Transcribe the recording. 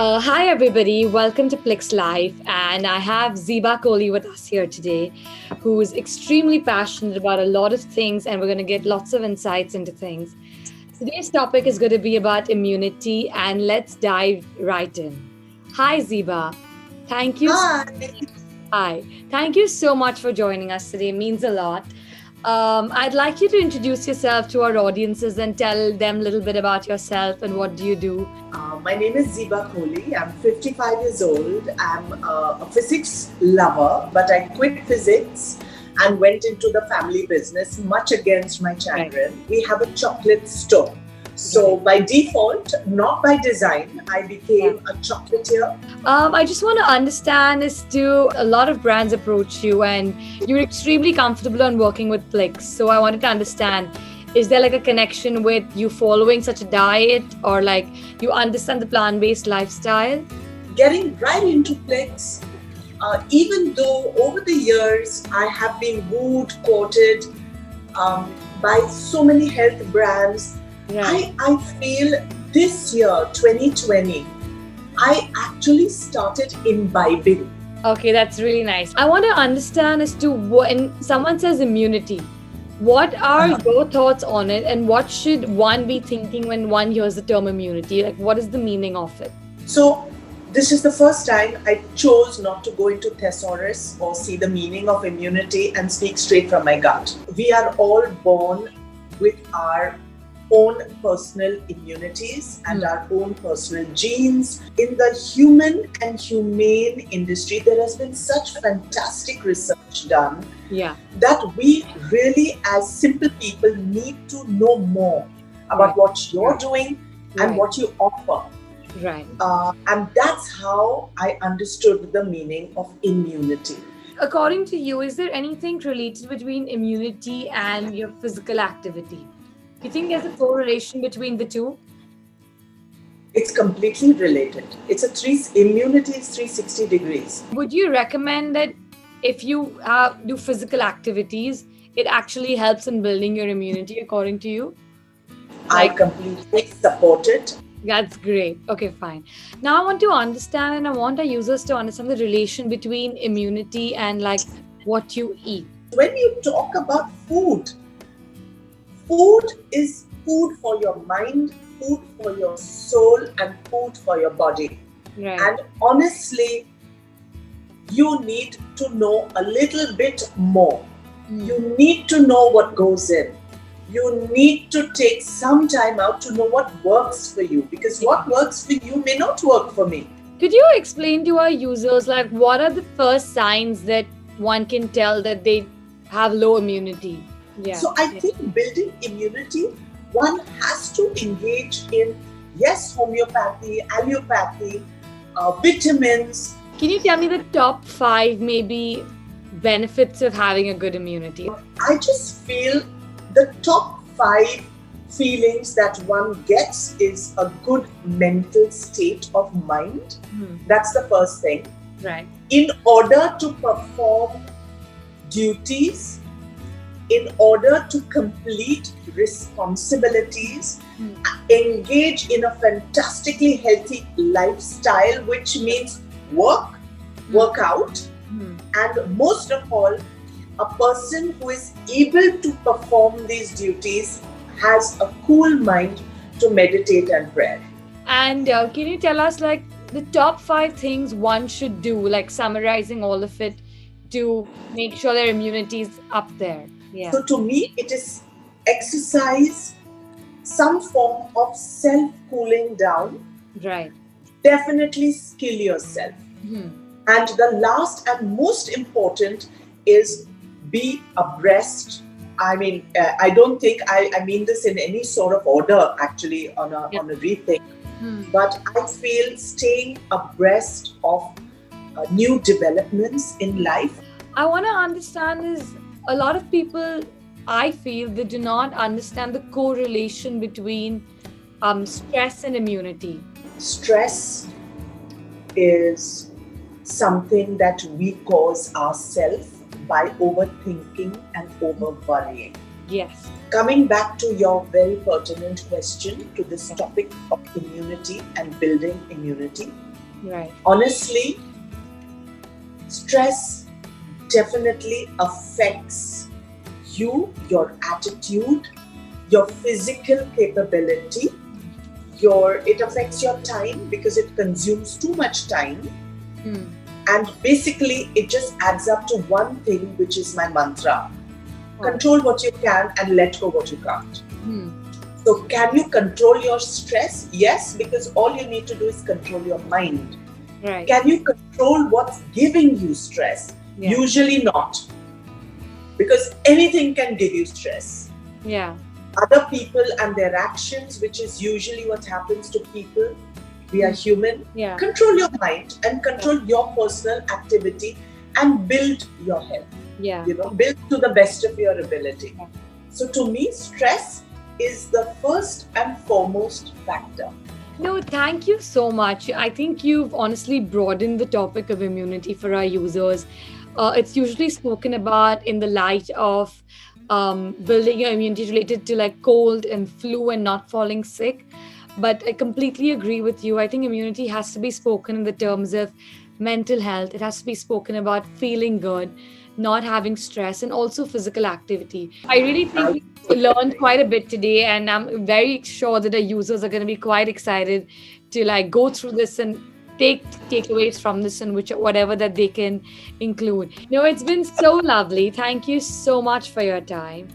Hi, everybody. Welcome to Plix Live. And I have Zeba with us here today, who is extremely passionate about a lot of things, and we're going to get lots of insights into things. Today's topic is going to be about immunity, and let's dive right in. Hi, Zeba. Thank you. Hi. Hi. Thank you so much for joining us today. It means a lot. I'd like you to introduce yourself to our audiences and tell them a little bit about yourself and what do you do. My name is Zeba Kohli. I'm 55 years old. I'm a physics lover, but I quit physics and went into the family business, much against my chagrin. Right. We have a chocolate store. So by default, not by design, I became a chocolatier. I just want to understand as to a lot of brands approach you and you're extremely comfortable on working with Plix. So I wanted to understand, is there like a connection with you following such a diet or like you understand the plant-based lifestyle? Getting right into Plix, even though over the years I have been wooed, courted by so many health brands, right. I feel this year, 2020, I actually started imbibing. Okay, that's really nice. I want to understand as to when someone says immunity, what are your thoughts on it and what should one be thinking when one hears the term immunity? Like, what is the meaning of it? So, this is the first time I chose not to go into thesaurus or see the meaning of immunity and speak straight from my gut. We are all born with our own personal immunities and our own personal genes. In the human and humane industry, there has been such fantastic research done that we really, as simple people, need to know more about what you're doing and what you offer. Right. And that's how I understood the meaning of immunity. According to you, is there anything related between immunity and your physical activity? You think there's a correlation between the two? It's completely related. Immunity is 360 degrees. Would you recommend that if you do physical activities, it actually helps in building your immunity according to you? I completely support it. That's great. Okay, fine. Now I want to understand and I want our users to understand the relation between immunity and like what you eat. When you talk about food is food for your mind, food for your soul, and food for your body. Right. And honestly, you need to know a little bit more. You need to know what goes in. You need to take some time out to know what works for you, because what works for you may not work for me. Could you explain to our users like what are the first signs that one can tell that they have low immunity? Yeah. So I think building immunity, one has to engage in, homeopathy, allopathy, vitamins. Can you tell me the top 5 maybe benefits of having a good immunity? I just feel the top 5 feelings that one gets is a good mental state of mind. That's the first thing. Right. In order to perform duties, in order to complete responsibilities, engage in a fantastically healthy lifestyle, which means work out, and most of all, a person who is able to perform these duties has a cool mind to meditate and pray. And can you tell us like the top 5 things one should do, like summarizing all of it to make sure their immunity is up there? Yeah. So to me, it is exercise, some form of self-cooling down. Right. Definitely skill yourself. And the last and most important is be abreast. I mean, I don't think I mean this in any sort of order actually on a rethink. But I feel staying abreast of new developments in life. I want to understand is a lot of people, I feel, they do not understand the correlation between stress and immunity. Stress is something that we cause ourselves by overthinking and over worrying. Yes. Coming back to your very pertinent question to this topic of immunity and building immunity, Right. Honestly, stress definitely affects you, your attitude, your physical capability, your it affects your time because it consumes too much time. Hmm. And basically, it just adds up to one thing, which is my mantra: Wow. control what you can and let go what you can't. Hmm. So, can you control your stress? Yes, because all you need to do is control your mind. Right. Can you control what's giving you stress? Yeah. Usually not, because anything can give you stress. Yeah. Other people and their actions, which is usually what happens to people. We are human. Yeah. Control your mind and control your personal activity and build your health. Yeah. Build to the best of your ability. Yeah. So to me, stress is the first and foremost factor. No, thank you so much. I think you've honestly broadened the topic of immunity for our users. It's usually spoken about in the light of building your immunity related to like cold and flu and not falling sick. But I completely agree with you. I think immunity has to be spoken in the terms of mental health. It has to be spoken about feeling good, not having stress, and also physical activity. I really think I we learned quite a bit today, and I'm very sure that the users are going to be quite excited to like go through this and take takeaways from this and which whatever that they can include. No, it's been so lovely. Thank you so much for your time.